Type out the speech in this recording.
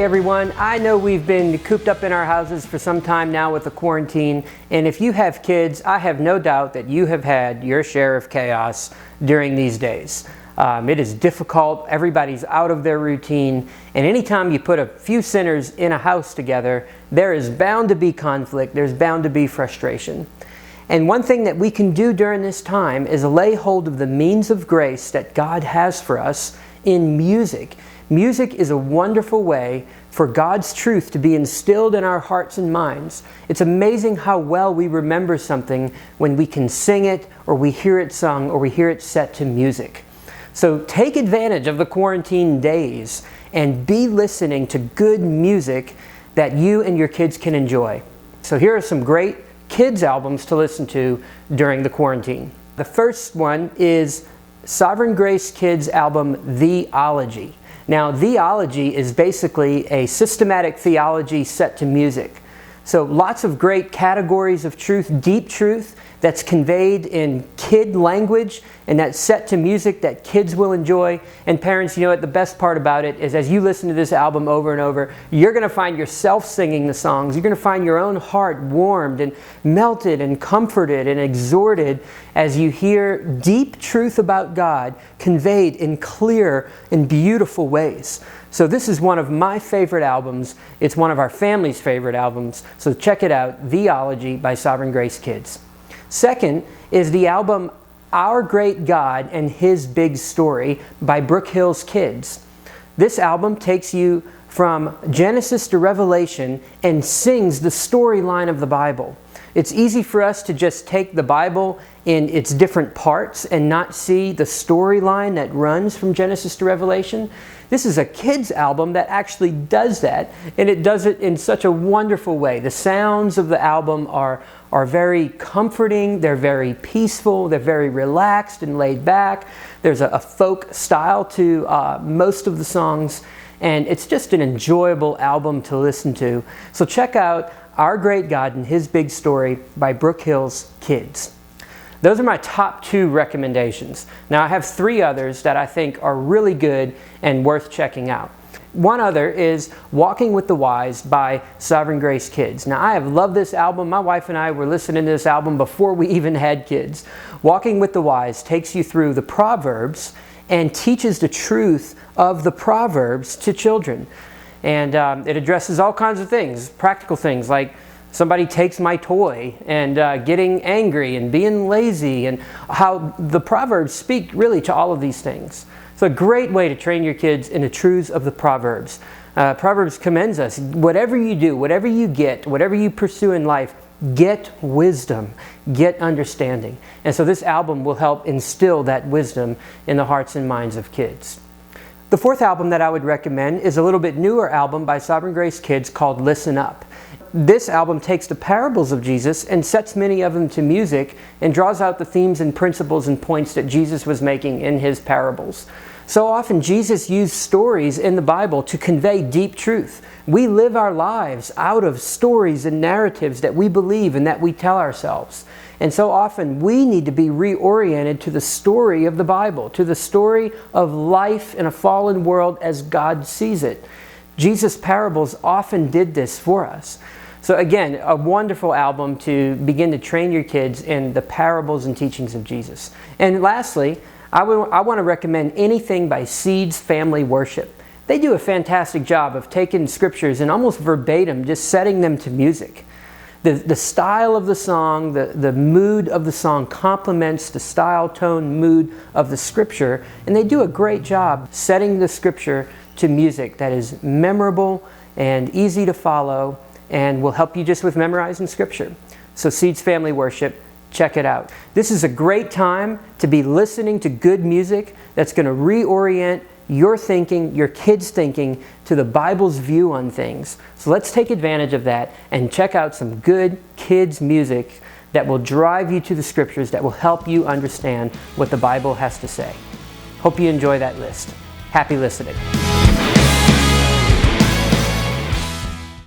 Hey everyone, I know we've been cooped up in our houses for some time now with the quarantine, and if you have kids, I have no doubt that you have had your share of chaos during these days. It is difficult, everybody's out of their routine, and anytime you put a few sinners in a house together, there is bound to be conflict, there's bound to be frustration. And one thing that we can do during this time is lay hold of the means of grace that God has for us in music. Music is a wonderful way for God's truth to be instilled in our hearts and minds. It's amazing how well we remember something when we can sing it, or we hear it sung, or we hear it set to music. So take advantage of the quarantine days and be listening to good music that you and your kids can enjoy. So here are some great kids albums to listen to during the quarantine. The first one is Sovereign Grace Kids album, Theology. Now, theology is basically a systematic theology set to music. So lots of great categories of truth, deep truth, that's conveyed in kid language and that's set to music that kids will enjoy. And parents, you know what, the best part about it is as you listen to this album over and over, you're going to find yourself singing the songs. You're going to find your own heart warmed and melted and comforted and exhorted as you hear deep truth about God conveyed in clear and beautiful ways. So this is one of my favorite albums. It's one of our family's favorite albums. So check it out, Theology by Sovereign Grace Kids. Second is the album Our Great God and His Big Story by Brook Hill's Kids. This album takes you from Genesis to Revelation and sings the storyline of the Bible. It's easy for us to just take the Bible in its different parts and not see the storyline that runs from Genesis to Revelation. This is a kids album that actually does that, and it does it in such a wonderful way. The sounds of the album are very comforting, they're very peaceful, they're very relaxed and laid back. There's a folk style to most of the songs, and it's just an enjoyable album to listen to. So check out Our Great God and His Big Story by Brook Hill's Kids. Those are my top two recommendations. Now I have three others that I think are really good and worth checking out. One other is Walking with the Wise by Sovereign Grace Kids. Now I have loved this album. My wife and I were listening to this album before we even had kids. Walking with the Wise takes you through the Proverbs and teaches the truth of the Proverbs to children. And it addresses all kinds of things, practical things like somebody takes my toy and getting angry and being lazy, and how the Proverbs speak really to all of these things. It's a great way to train your kids in the truths of the Proverbs. Proverbs commends us, whatever you do, whatever you get, whatever you pursue in life, get wisdom, get understanding. And so this album will help instill that wisdom in the hearts and minds of kids. The fourth album that I would recommend is a little bit newer album by Sovereign Grace Kids called Listen Up. This album takes the parables of Jesus and sets many of them to music and draws out the themes and principles and points that Jesus was making in his parables. So often Jesus used stories in the Bible to convey deep truth. We live our lives out of stories and narratives that we believe and that we tell ourselves. And so often we need to be reoriented to the story of the Bible, to the story of life in a fallen world as God sees it. Jesus' parables often did this for us. So again, a wonderful album to begin to train your kids in the parables and teachings of Jesus. And lastly, I want to recommend anything by Seeds Family Worship. They do a fantastic job of taking scriptures and almost verbatim just setting them to music. The style of the song, the mood of the song complements the style, tone, mood of the scripture, and they do a great job setting the scripture to music that is memorable and easy to follow and will help you just with memorizing scripture. So Seeds Family Worship, check it out. This is a great time to be listening to good music that's going to reorient your thinking, your kids' thinking, to the Bible's view on things. So let's take advantage of that and check out some good kids' music that will drive you to the scriptures, that will help you understand what the Bible has to say. Hope you enjoy that list. Happy listening.